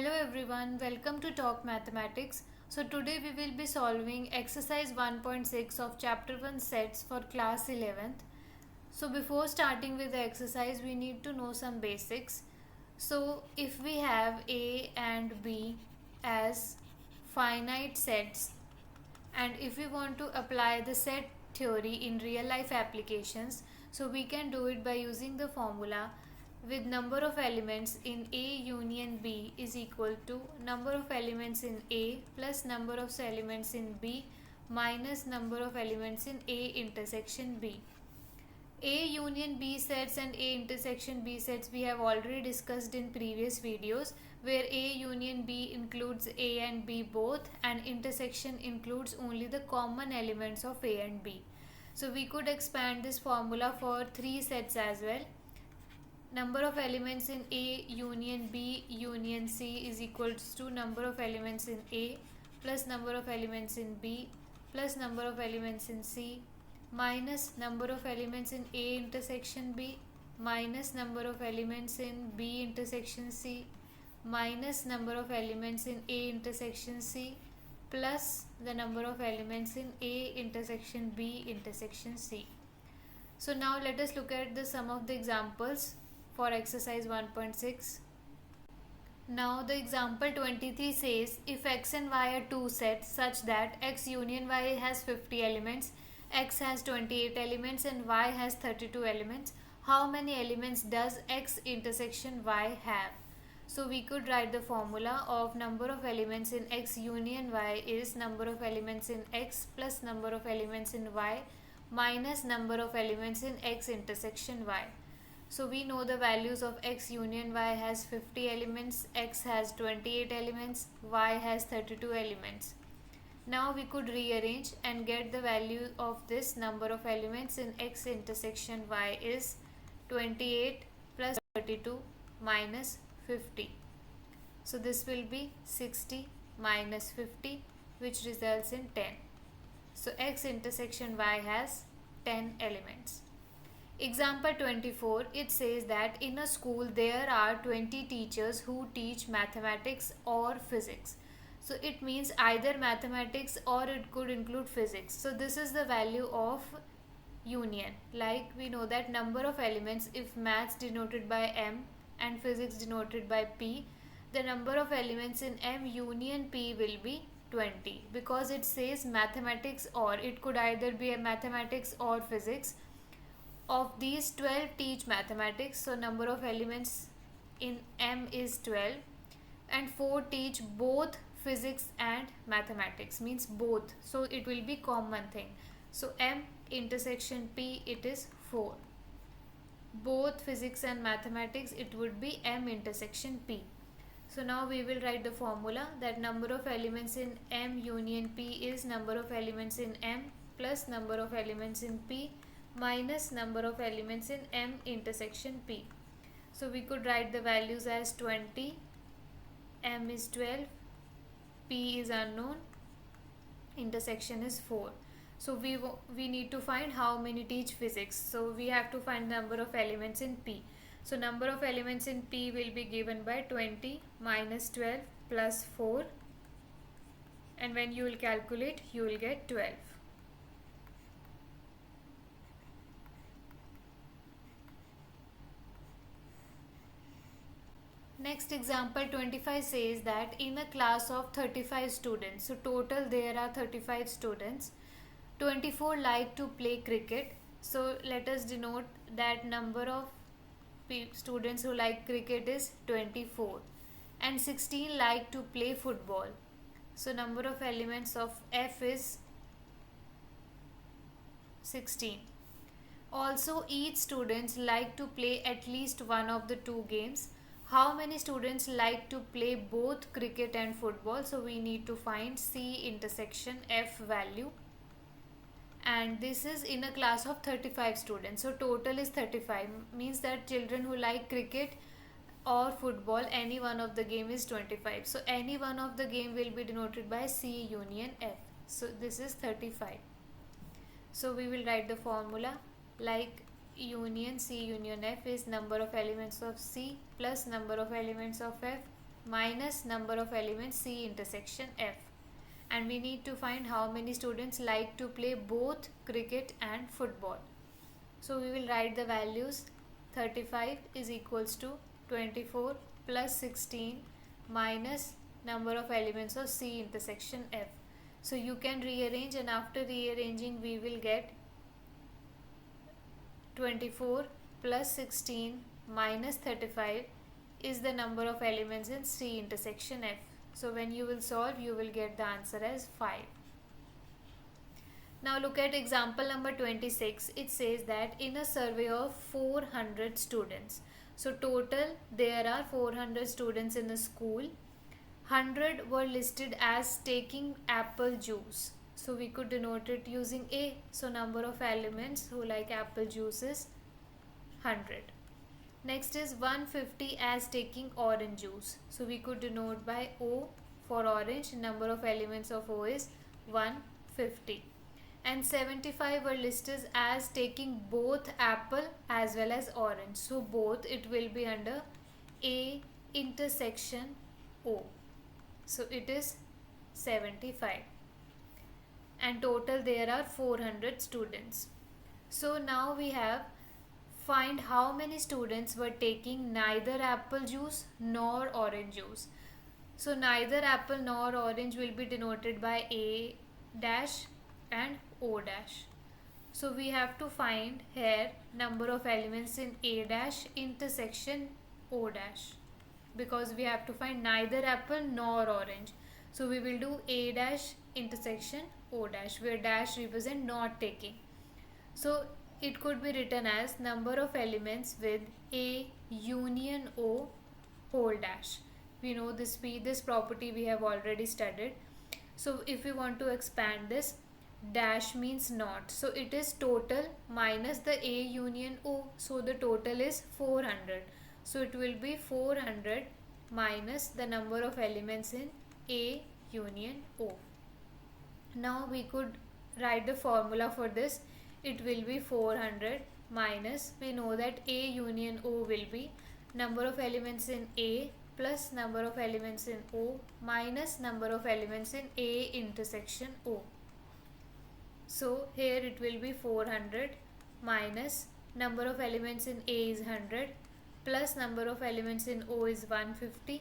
Hello everyone, welcome to Talk Mathematics. So today we will be solving exercise 1.6 of chapter 1 sets for class 11th. So before starting with the exercise we need to know some basics. So if we have A and B as finite sets and if we want to apply the set theory in real life applications, so we can do it by using the formula with number of elements in A union B is equal to number of elements in A plus number of elements in B minus number of elements in A intersection B. A union B sets and A intersection B sets we have already discussed in previous videos, where A union B includes A and B both and intersection includes only the common elements of A and B. So we could expand this formula for three sets as well. Number of elements in A union B union C is equals to number of elements in A plus number of elements in B plus number of elements in C minus number of elements in A intersection B minus number of elements in B intersection C minus number of elements in A intersection C plus the number of elements in A intersection B intersection C. So now let us look at the sum of the examples for exercise 1.6. Now the example 23 says if x and y are two sets such that x union y has 50 elements, x has 28 elements and y has 32 elements, how many elements does x intersection y have? So we could write the formula of number of elements in x union y is number of elements in x plus number of elements in y minus number of elements in x intersection y. So we know the values of x union y has 50 elements, x has 28 elements, y has 32 elements. Now we could rearrange and get the value of this number of elements in x intersection y is 28 plus 32 minus 50. So this will be 60 minus 50, which results in 10. So x intersection y has 10 elements. Example 24, it says that in a school there are 20 teachers who teach mathematics or physics. So it means either mathematics or it could include physics. So this is the value of union. Like we know that number of elements, if maths denoted by M and physics denoted by P, the number of elements in M union P will be 20 because it says mathematics or it could either be a mathematics or physics. Of these 12 teach mathematics, so number of elements in M is 12 and 4 teach both physics and mathematics, means both, so it will be common thing. So M intersection P, it is 4. Both physics and mathematics, it would be M intersection P. So now we will write the formula that number of elements in M union P is number of elements in M plus number of elements in P minus number of elements in M intersection P. So we could write the values as 20, M is 12, P is unknown, intersection is 4. So we need to find how many teach physics. So we have to find number of elements in P. So number of elements in P will be given by 20 minus 12 plus 4, and when you will calculate you will get 12. Next example 25 says that in a class of 35 students, so total there are 35 students, 24 like to play cricket. So let us denote that number of students who like cricket is 24 and 16 like to play football. So number of elements of F is 16. Also each students like to play at least one of the two games. How many students like to play both cricket and football? So we need to find C intersection F value, and this is in a class of 35 students. So total is 35, means that children who like cricket or football, any one of the game is 25. So any one of the game will be denoted by C union F. So this is 35. So we will write the formula like union C union F is number of elements of C plus number of elements of F minus number of elements C intersection F. And we need to find how many students like to play both cricket and football. So we will write the values. 35 is equals to 24 plus 16 minus number of elements of C intersection F. So you can rearrange, and after rearranging we will get 24 plus 16 minus 35 is the number of elements in C intersection F. So when you will solve, you will get the answer as 5. Now look at example number 26. It says that in a survey of 400 students. So total there are 400 students in a school. 100 were listed as taking apple juice. So we could denote it using A. So number of elements who like apple juice is 100. Next is 150 as taking orange juice. So we could denote by O for orange. Number of elements of O is 150. And 75 were listed as taking both apple as well as orange. So both, it will be under A intersection O. So it is 75. And total there are 400 students. So now we have find how many students were taking neither apple juice nor orange juice. So neither apple nor orange will be denoted by A dash and O dash. So we have to find here number of elements in A dash intersection O dash, because we have to find neither apple nor orange. So we will do A dash intersection O dash, where dash represent not taking. So it could be written as number of elements with A union O whole dash. We know this property we have already studied. So if we want to expand this, dash means not. So it is total minus the A union O. So the total is 400. So it will be 400 minus the number of elements in A union O. Now we could write the formula for this. It will be 400 minus, we know that A union O will be number of elements in A plus number of elements in O minus number of elements in A intersection O. So here it will be 400 minus number of elements in A is 100 plus number of elements in O is 150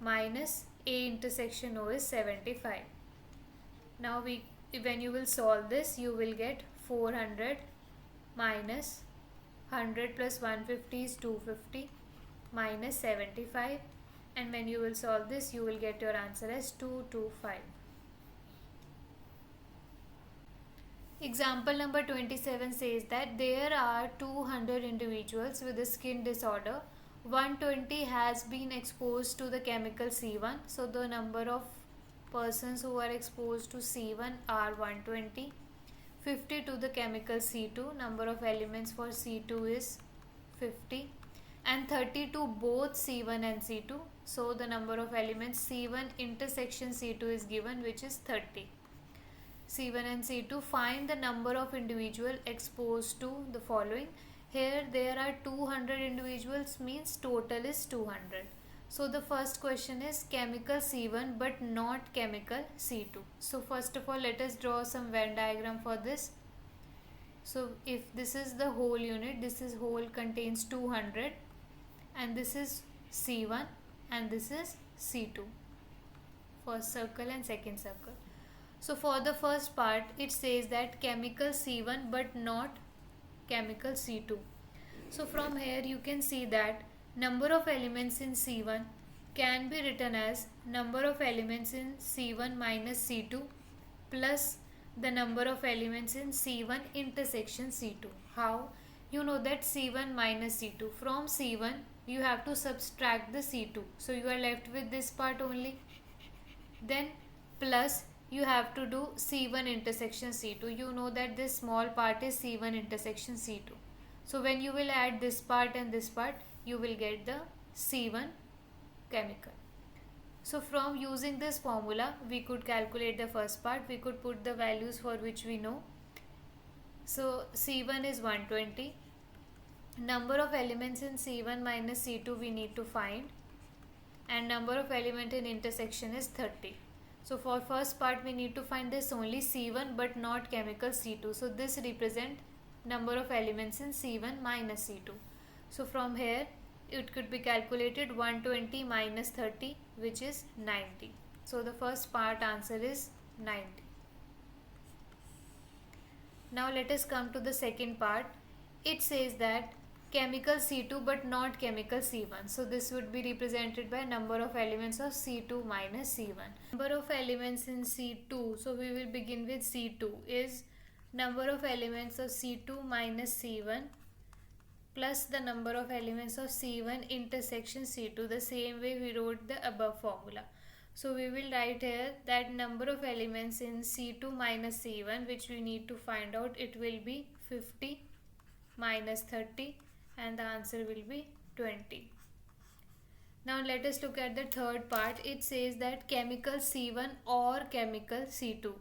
minus A intersection O is 75. Now when you will solve this, you will get 400 minus 100 plus 150 is 250 minus 75, and when you will solve this, you will get your answer as 225. Example number 27 says that there are 200 individuals with a skin disorder. 120 has been exposed to the chemical C1. So the number of persons who are exposed to C1 are 120. 50 to the chemical C2. Number of elements for C2 is 50. And 30 to both C1 and C2. So the number of elements C1 intersection C2 is given, which is 30. C1 and C2, find the number of individuals exposed to the following. Here there are 200 individuals, means total is 200. So the first question is chemical C1 but not chemical C2. So first of all, let us draw some Venn diagram for this. So if this is the whole unit, this is whole contains 200, and this is C1 and this is C2. First circle and second circle. So for the first part, it says that chemical C1 but not chemical C2. So from here you can see that number of elements in C1 can be written as number of elements in C1 minus C2 plus the number of elements in C1 intersection C2. How? You know that C1 minus C2. From C1 you have to subtract the C2. So you are left with this part only. Then plus you have to do C1 intersection C2. You know that this small part is C1 intersection C2. So when you will add this part and this part, you will get the C1 chemical. So from using this formula, we could calculate the first part. We could put the values for which we know. So C1 is 120. Number of elements in C1 minus C2 we need to find. and number of element in intersection is 30. So for first part we need to find this only C1 but not chemical C2. So this represent number of elements in C1 minus C2. So from here it could be calculated 120 minus 30, which is 90. So the first part answer is 90. Now let us come to the second part. It says that chemical C2 but not chemical C1. So this would be represented by number of elements of C2 minus C1. Number of elements in C2, so we will begin with C2, is number of elements of C2 minus C1 plus the number of elements of C1 intersection C2, the same way we wrote the above formula. So we will write here that number of elements in C2 minus C1, which we need to find out, it will be 50 minus 30 and the answer will be 20. Now let us look at the third part. It says that chemical C1 or chemical C2.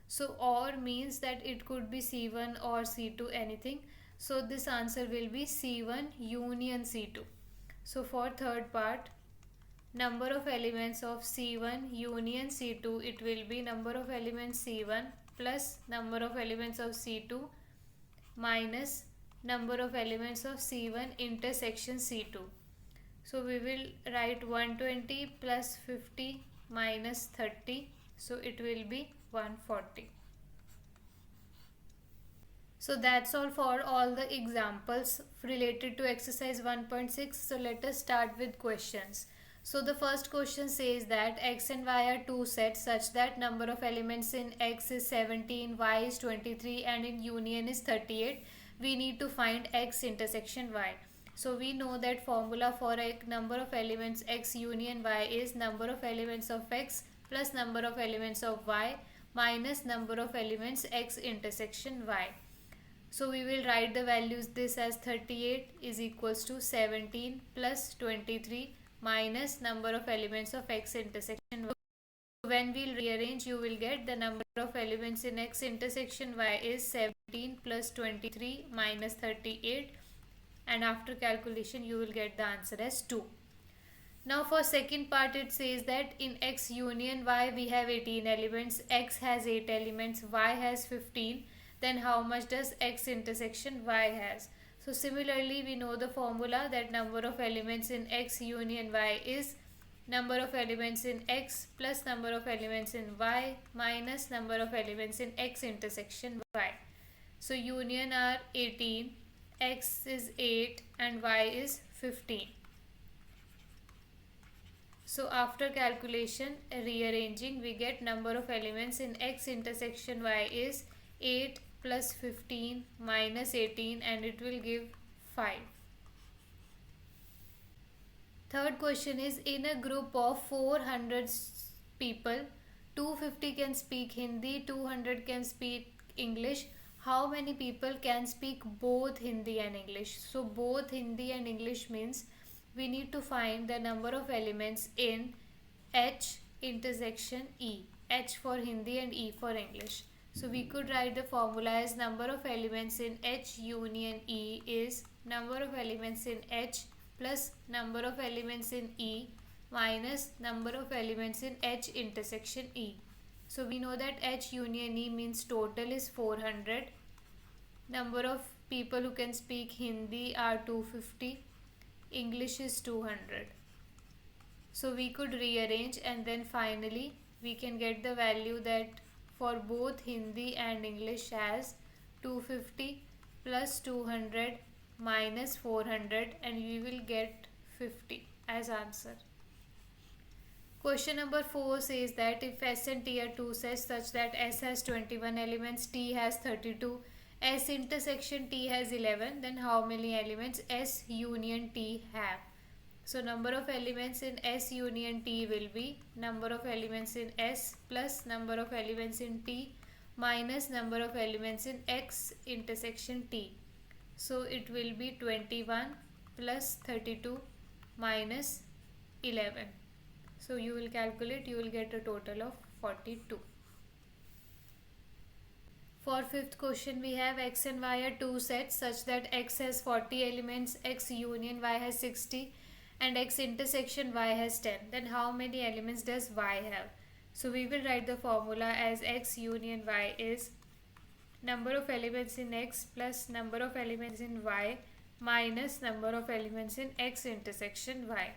So or means that it could be C1 or C2, anything. So this answer will be C1 union C2. So for third part, number of elements of C1 union C2, it will be number of elements C1 plus number of elements of C2 minus number of elements of C1 intersection C2. So we will write 120 plus 50 minus 30. So it will be 140. So that's all for all the examples related to exercise 1.6. So let us start with questions. So the first question says that x and y are two sets such that number of elements in x is 17, y is 23 and in union is 38. We need to find x intersection y. So we know that formula for a number of elements x union y is number of elements of x plus number of elements of y minus number of elements x intersection y. So we will write the values this as 38 is equals to 17 plus 23 minus number of elements of x intersection y. When we'll rearrange, you will get the number of elements in x intersection y is 17 plus 23 minus 38, and after calculation you will get the answer as 2. Now for second part, it says that in x union y we have 18 elements, x has 8 elements, y has 15. Then how much does x intersection y has? So similarly we know the formula that number of elements in x union y is number of elements in x plus number of elements in y minus number of elements in x intersection y. So union are 18, x is 8 and y is 15. So after calculation, rearranging, we get number of elements in x intersection y is 8 plus 15 minus 18 and it will give 5. Third question is, in a group of 400 people, 250 can speak Hindi, 200 can speak English. How many people can speak both Hindi and English? So both Hindi and English means we need to find the number of elements in H intersection E. H for Hindi and E for English. So we could write the formula as number of elements in H union E is number of elements in H plus number of elements in E minus number of elements in H intersection E. So we know that H union E means total is 400. Number of people who can speak Hindi are 250. English is 200. So we could rearrange and then finally we can get the value that for both Hindi and English as 250 plus 200 minus 400 and we will get 50 as answer. Question number 4 says that if S and T are two sets such that S has 21 elements, T has 32, S intersection T has 11, then how many elements S union T have? So number of elements in S union T will be number of elements in S plus number of elements in T minus number of elements in X intersection T. So it will be 21 plus 32 minus 11. So you will calculate, you will get a total of 42. For fifth question, we have x and y are two sets such that x has 40 elements, x union y has 60, and X intersection Y has 10, then how many elements does Y have? So we will write the formula as X union Y is number of elements in X plus number of elements in Y minus number of elements in X intersection Y.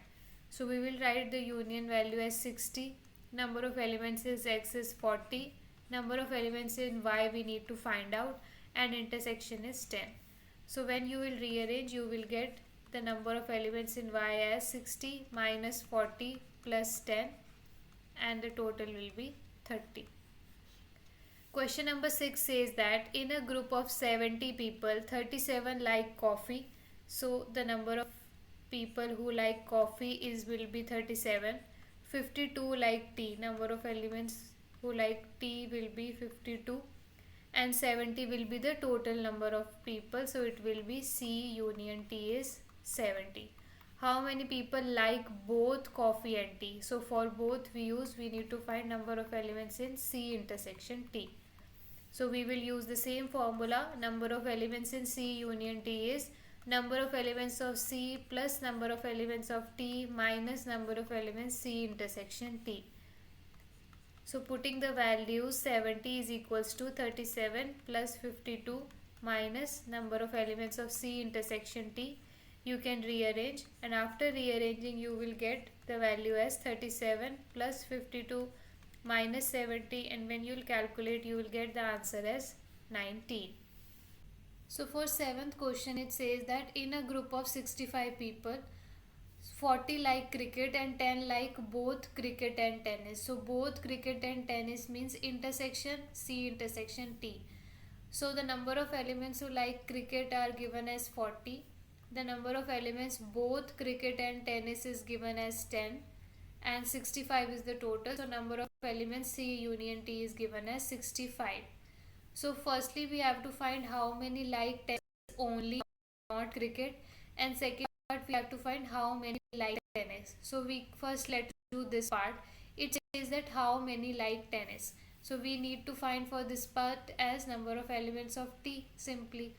So we will write the union value as 60, number of elements in X is 40, number of elements in Y we need to find out, and intersection is 10. So when you will rearrange, you will get the number of elements in Y as 60 minus 40 plus 10, and the total will be 30. Question number 6 says that in a group of 70 people, 37 like coffee. So the number of people who like coffee will be 37. 52 like tea. Number of elements who like tea will be 52. And 70 will be the total number of people. So it will be C union T is 70. How many people like both coffee and tea? So for both views, we need to find number of elements in C intersection T. So we will use the same formula. Number of elements in C union T is number of elements of C plus number of elements of T minus number of elements C intersection T. So putting the values, 70 is equals to 37 plus 52 minus number of elements of C intersection T. You can rearrange, and after rearranging you will get the value as 37 plus 52 minus 70, and when you will calculate you will get the answer as 19. So for 7th question, it says that in a group of 65 people, 40 like cricket and 10 like both cricket and tennis. So both cricket and tennis means intersection C intersection T. So the number of elements who like cricket are given as 40. The number of elements both cricket and tennis is given as 10, and 65 is the total. So number of elements C union T is given as 65. So firstly we have to find how many like tennis only, not cricket, and second part we have to find how many like tennis. So we first let's do this part. It says that how many like tennis. So we need to find for this part as number of elements of T simply.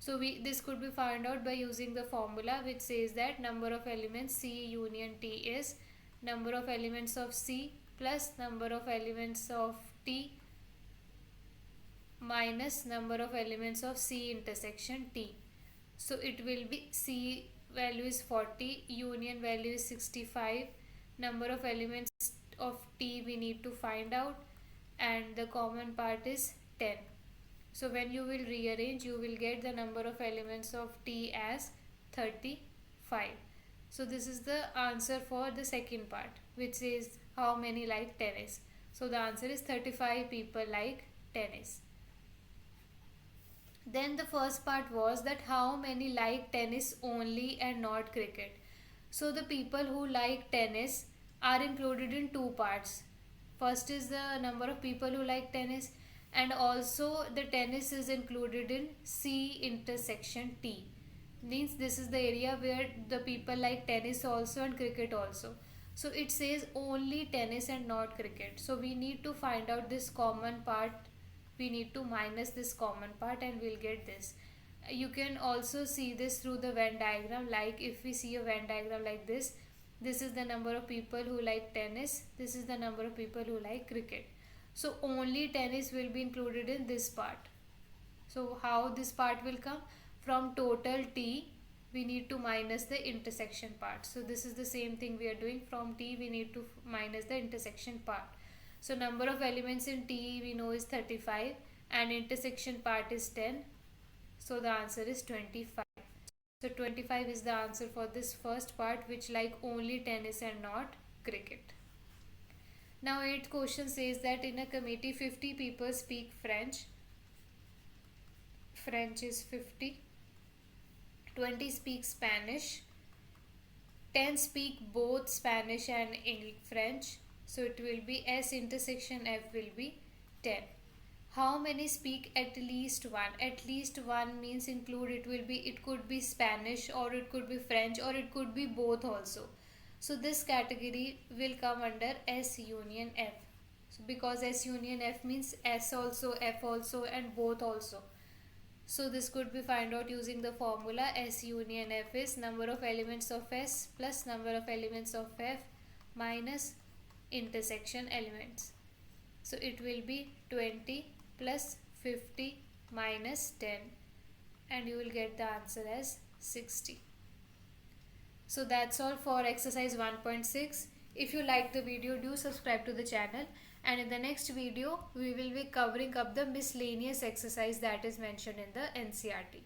So this could be found out by using the formula, which says that number of elements C union T is number of elements of C plus number of elements of T minus number of elements of C intersection T. So it will be C value is 40, union value is 65, number of elements of T we need to find out, and the common part is 10. So when you will rearrange, you will get the number of elements of T as 35. So this is the answer for the second part, which says how many like tennis. So the answer is 35 people like tennis. Then the first part was that how many like tennis only and not cricket. So the people who like tennis are included in two parts. First is the number of people who like tennis, and also the tennis is included in C intersection T. Means this is the area where the people like tennis also and cricket also. So it says only tennis and not cricket. So we need to find out this common part. We need to minus this common part and we'll get this. You can also see this through the Venn diagram. Like if we see a Venn diagram like this is the number of people who like tennis, this is the number of people who like cricket. So only tennis will be included in this part. So how this part will come? From total T we need to minus the intersection part. So this is the same thing we are doing. From T we need to minus the intersection part. So number of elements in T we know is 35 and intersection part is 10. So the answer is 25. So 25 is the answer for this first part, which like only tennis and not cricket. Now 8th question says that in a committee 50 people speak French. French is 50. 20 speak Spanish. 10 speak both Spanish and French. So it will be S intersection F will be 10. How many speak at least one? At least one means include, it could be Spanish or it could be French or it could be both also. So this category will come under S union F. So because S union F means S also, F also and both also. So this could be find out using the formula S union F is number of elements of S plus number of elements of F minus intersection elements. So it will be 20 plus 50 minus 10, and you will get the answer as 60. So that's all for exercise 1.6. If you like the video, do subscribe to the channel, and in the next video we will be covering up the miscellaneous exercise that is mentioned in the NCERT.